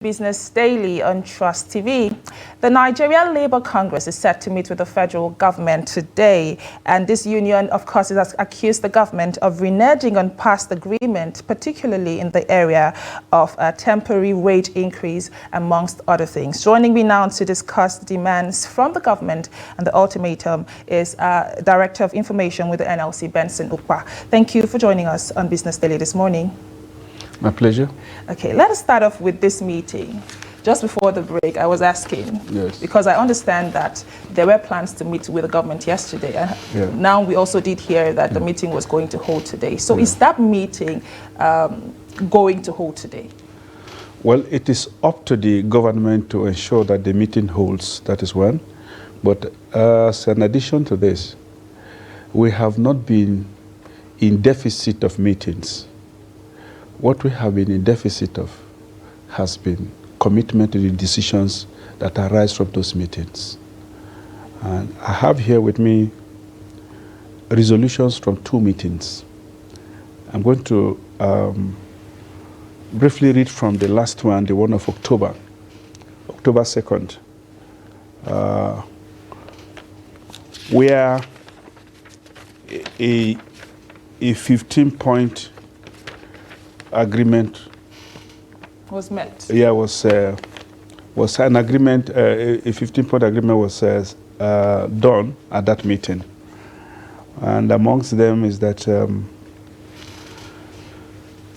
Business Daily on Trust TV. The Nigeria Labour Congress is set to meet with the federal government today, and this union, of course, has accused the government of reneging on past agreement, particularly in the area of a temporary wage increase, amongst other things. Joining me now to discuss the demands from the government and the ultimatum is Director of Information with the NLC, Benson Upah. Thank you for joining us on Business Daily this morning. My pleasure. Okay, let us start off with this meeting. Just before the break, I was asking, because I understand that there were plans to meet with the government yesterday. And now we also did hear that the meeting was going to hold today. So is that meeting going to hold today? Well, it is up to the government to ensure that the meeting holds, that is one. But as an addition to this, we have not been in deficit of meetings. What we have been in deficit of has been commitment to the decisions that arise from those meetings. And I have here with me resolutions from 2 meetings. I'm going to briefly read from the last one, the one of October 2nd, where a 15-point agreement was met. Yeah, was an agreement. A 15-point agreement was done at that meeting, and amongst them is that the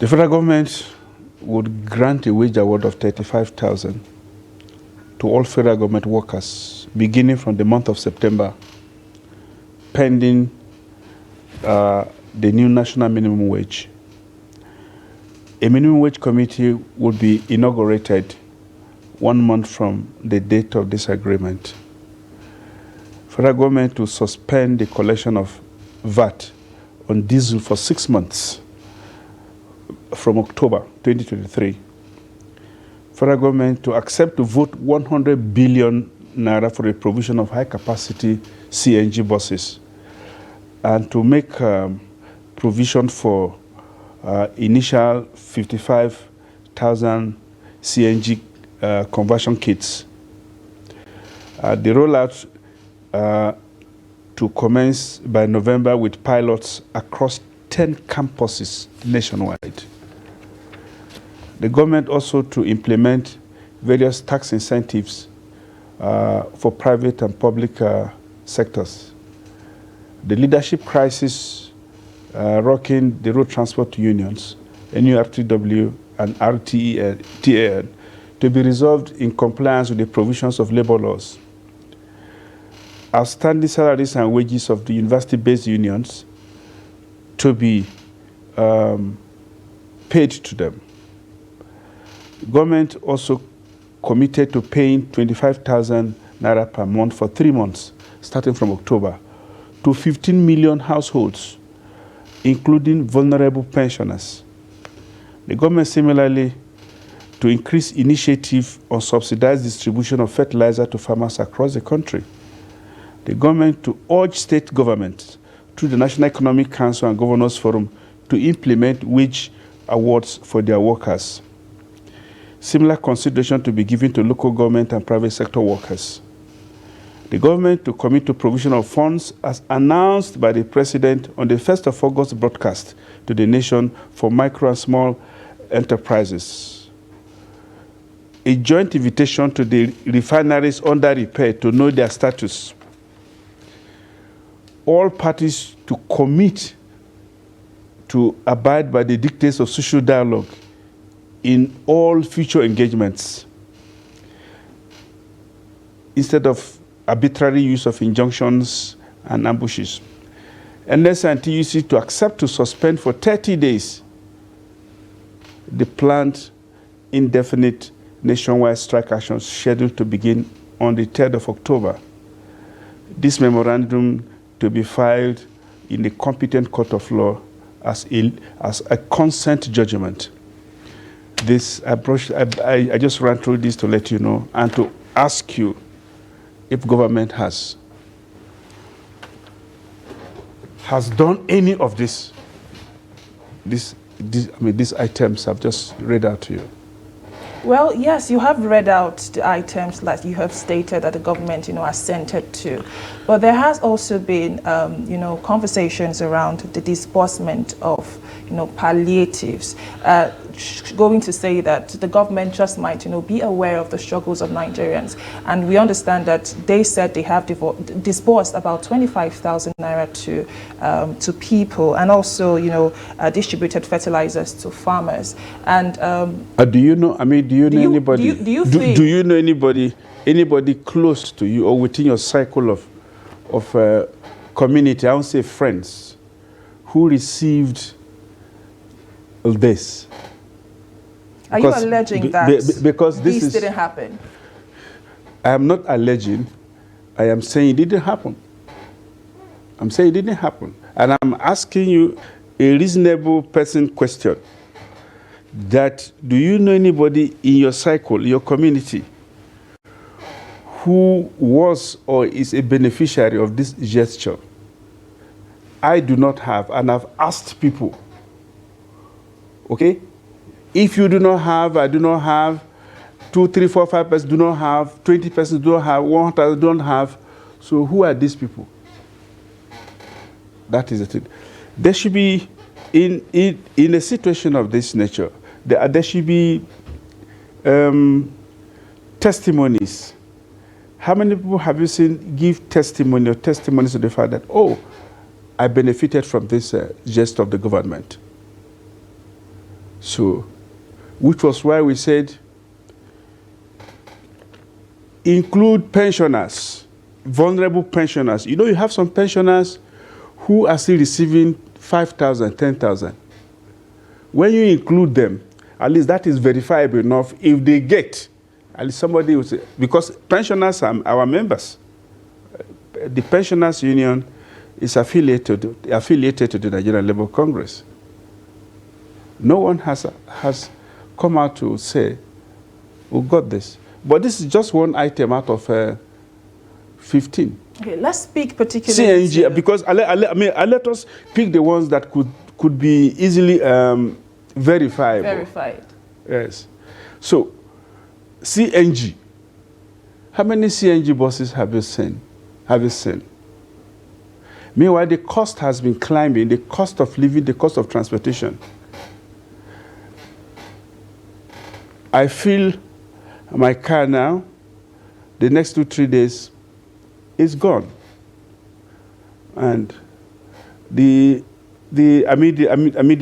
federal government would grant a wage award of 35,000 to all federal government workers beginning from the month of September, pending the new national minimum wage. A minimum wage committee would be inaugurated 1 month from the date of this agreement. Federal government to suspend the collection of VAT on diesel for 6 months from October 2023. Federal government to accept to vote 100 billion naira for the provision of high-capacity CNG buses, and to make provision for initial 55,000 CNG conversion kits. The rollout to commence by November with pilots across 10 campuses nationwide. The government also to implement various tax incentives for private and public sectors. The leadership crisis rocking the road transport unions, NURTW and RTEN, to be resolved in compliance with the provisions of labor laws. Outstanding salaries and wages of the university-based unions to be paid to them. The government also committed to paying 25,000 naira per month for 3 months, starting from October, to 15 million households, including vulnerable pensioners. The government similarly to increase initiative on subsidized distribution of fertilizer to farmers across the country. The government to urge state governments through the National Economic Council and Governors Forum to implement wage awards for their workers. Similar consideration to be given to local government and private sector workers. The government to commit to provision of funds as announced by the President on the 1st of August broadcast to the nation for micro and small enterprises. A joint invitation to the refineries under repair to know their status. All parties to commit to abide by the dictates of social dialogue in all future engagements, instead of arbitrary use of injunctions and ambushes. NLC and TUC to accept to suspend for 30 days the planned indefinite nationwide strike actions scheduled to begin on the 3rd of October. This memorandum to be filed in the competent court of law as a consent judgment. This I just ran through this to let you know and to ask you if government has done any of these items I've just read out to you. Well, yes, you have read out the items that you have stated that the government, assented to. But there has also been, conversations around the disbursement of, palliatives, going to say that the government just might, be aware of the struggles of Nigerians. And we understand that they said they have disbursed about 25,000 naira to people, and also, distributed fertilizers to farmers. And do you know? I mean, do you know anybody? Do you know anybody close to you or within your cycle of community? I won't say friends, who received this? Are you alleging that because this didn't happen? I am not alleging. I am saying it didn't happen. I'm saying it didn't happen. And I'm asking you a reasonable person question. That do you know anybody in your cycle, your community, who was or is a beneficiary of this gesture? I do not have, and I've asked people. Okay? If you do not have, I do not have, 2, 3, 4, 5 persons do not have, 20 persons do not have, 100 don't have. So who are these people? That is the thing. There should be, in a situation of this nature, there should be testimonies. How many people have you seen give testimony or testimonies to the fact that, oh, I benefited from this gesture of the government? So, which was why we said, include pensioners, vulnerable pensioners. You know, you have some pensioners who are still receiving 5,000, 10,000. When you include them, at least that is verifiable enough. If they get, at least somebody will say, because pensioners are our members. The Pensioners Union is affiliated to the Nigerian Labour Congress. No one has come out to say, we got this. But this is just one item out of 15. Okay, let's speak particularly CNG, because let us pick the ones that could be easily verifiable. Verified. Yes. So, CNG. How many CNG buses have you seen? Meanwhile, the cost has been climbing, the cost of living, the cost of transportation. I feel my car now, the next 2-3 days, is gone. And the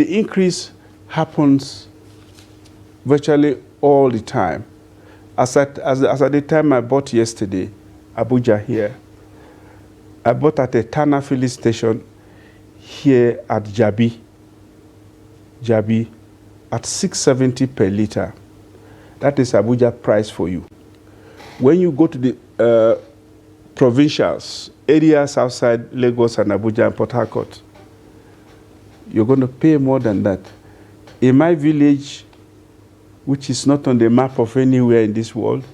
increase happens virtually all the time. As at the time I bought yesterday, Abuja here, I bought at a Tana filling station here at Jabi at 670 per liter. That is Abuja price for you. When you go to the provincials, areas outside Lagos and Abuja and Port Harcourt, you're going to pay more than that. In my village, which is not on the map of anywhere in this world,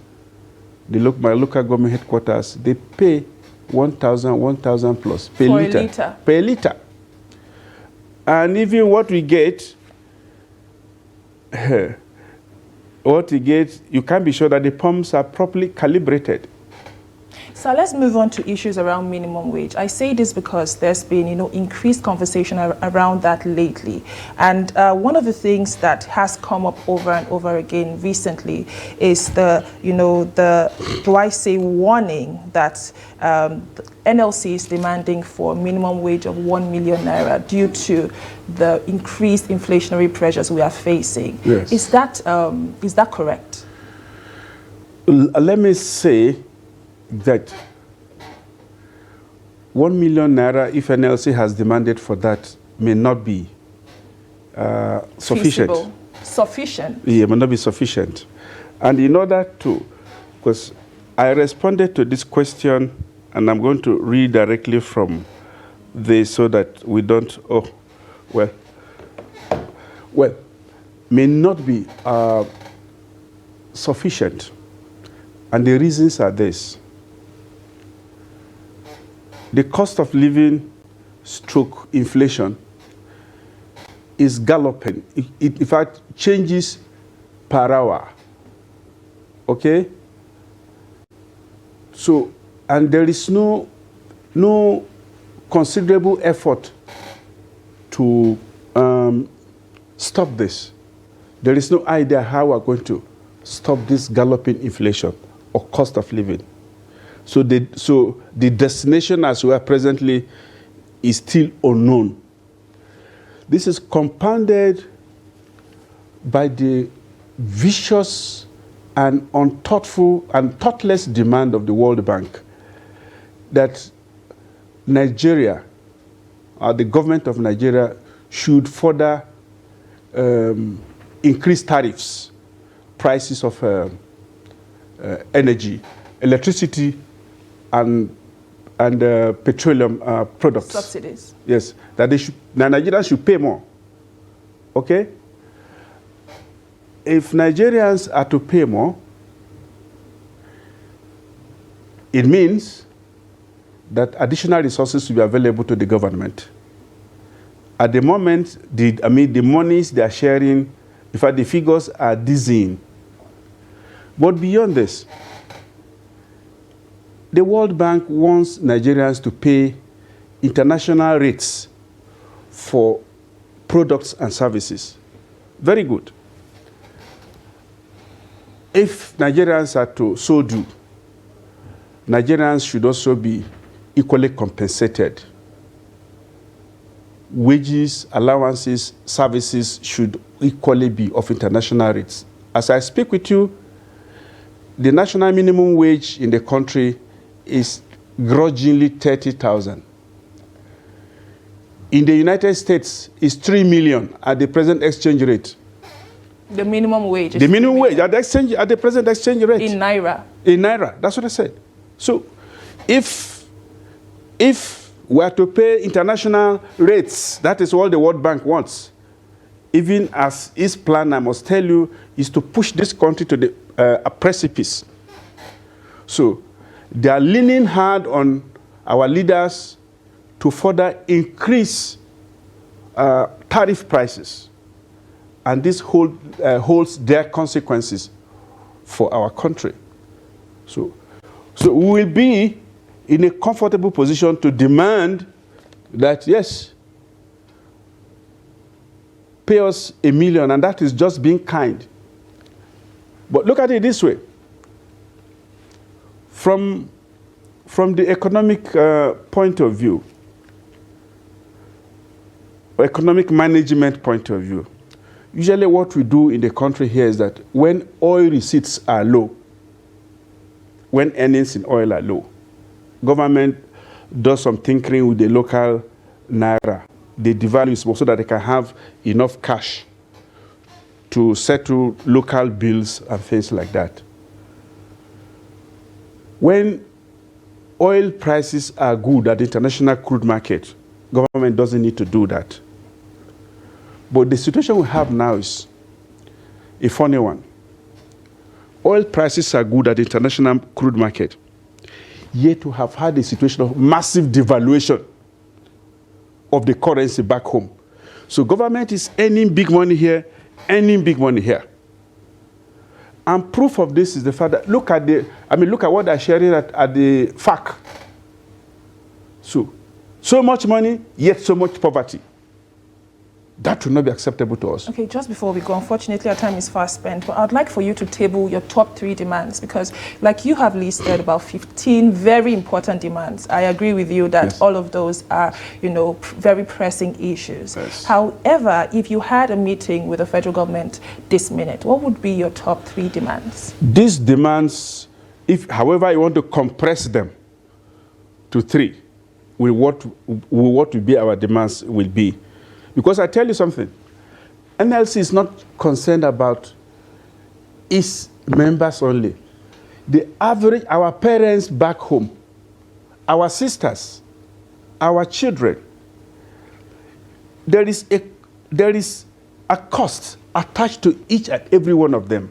my local government headquarters, they pay 1,000 plus per liter. Per liter. And even what we get, you can't be sure that the pumps are properly calibrated. So let's move on to issues around minimum wage. I say this because there's been, increased conversation around that lately. And one of the things that has come up over and over again recently is the warning that NLC is demanding for a minimum wage of 1 million naira due to the increased inflationary pressures we are facing. Yes. Is that correct? Let me say that 1 million naira, if NLC has demanded for that, may not be sufficient. Feasible. Sufficient? Yeah, may not be sufficient. And in order to, because I responded to this question, and I'm going to read directly from this so that we don't, may not be sufficient. And the reasons are this. The cost of living / inflation is galloping. It in fact changes per hour. Okay? So, and there is no considerable effort to stop this. There is no idea how we're going to stop this galloping inflation or cost of living. So the destination as we are presently is still unknown. This is compounded by the vicious and unthoughtful and thoughtless demand of the World Bank that Nigeria, the government of Nigeria, should further increase tariffs, prices of energy, electricity, and petroleum products. Subsidies. Yes, that Nigerians should pay more. Okay? If Nigerians are to pay more, it means that additional resources will be available to the government. At the moment, the monies they are sharing, in fact, the figures are dizzying. But beyond this, the World Bank wants Nigerians to pay international rates for products and services. Very good. If Nigerians are to so do, Nigerians should also be equally compensated. Wages, allowances, services should equally be of international rates. As I speak with you, the national minimum wage in the country is grudgingly 30,000. In the United States, it's 3 million at the present exchange rate. The minimum wage. The minimum wage at the present exchange rate. In Naira. In Naira, that's what I said. So, if we are to pay international rates, that is all the World Bank wants. Even as its plan, I must tell you, is to push this country to a precipice. So, they are leaning hard on our leaders to further increase tariff prices. And this holds their consequences for our country. So we will be in a comfortable position to demand that, yes, pay us $1 million, and that is just being kind. But look at it this way. From the economic point of view, or economic management point of view, usually what we do in the country here is that when oil receipts are low, when earnings in oil are low, government does some tinkering with the local naira. They devalue it so that they can have enough cash to settle local bills and things like that. When oil prices are good at the international crude market, government doesn't need to do that. But the situation we have now is a funny one. Oil prices are good at the international crude market, yet we have had a situation of massive devaluation of the currency back home. So government is earning big money here, earning big money here. And proof of this is the fact that look at what they're sharing at the FAC. So much money, yet so much poverty. That will not be acceptable to us. Okay, just before we go, unfortunately our time is fast spent, but I'd like for you to table your top 3 demands, because like you have listed about 15 very important demands. I agree with you that yes, all of those are, very pressing issues. Yes. However, if you had a meeting with the federal government this minute, what would be your top 3 demands? These demands, however you want to compress them to 3, what will be our demands will be. Because I tell you something, NLC is not concerned about its members only. The average, our parents back home, our sisters, our children, there is a cost attached to each and every one of them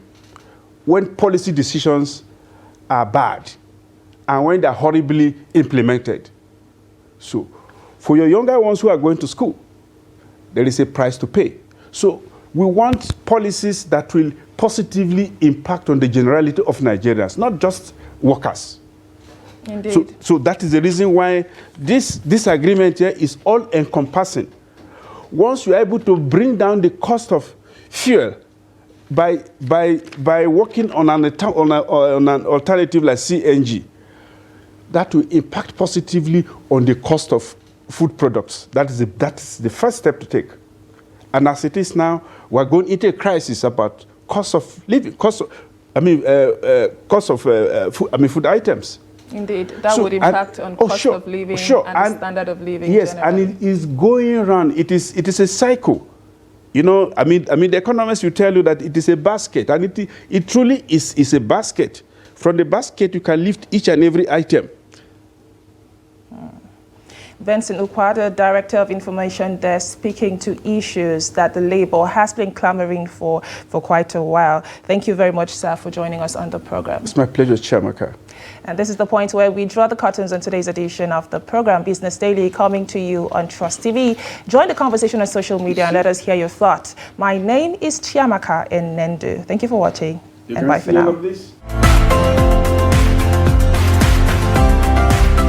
when policy decisions are bad and when they're horribly implemented. So, for your younger ones who are going to school, there is a price to pay. So we want policies that will positively impact on the generality of Nigerians, not just workers. Indeed. So that is the reason why this agreement here is all-encompassing. Once you are able to bring down the cost of fuel by working on an alternative like CNG, that will impact positively on the cost of food products. That is the first step to take. And as it is now, we're going into a crisis about cost of living, food items. Indeed, that would impact on cost of living and standard of living. Yes, generally. and it is going around. It is a cycle. You know, the economists will tell you that it is a basket, and it truly is a basket. From the basket, you can lift each and every item. Benson Upah, the Director of Information there, speaking to issues that the Labour has been clamoring for quite a while. Thank you very much, sir, for joining us on the program. It's my pleasure, Chiamaka. And this is the point where we draw the curtains on today's edition of the program Business Daily, coming to you on Trust TV. Join the conversation on social media and let us hear your thoughts. My name is Chiamaka Enendu. Thank you for watching, and bye for now.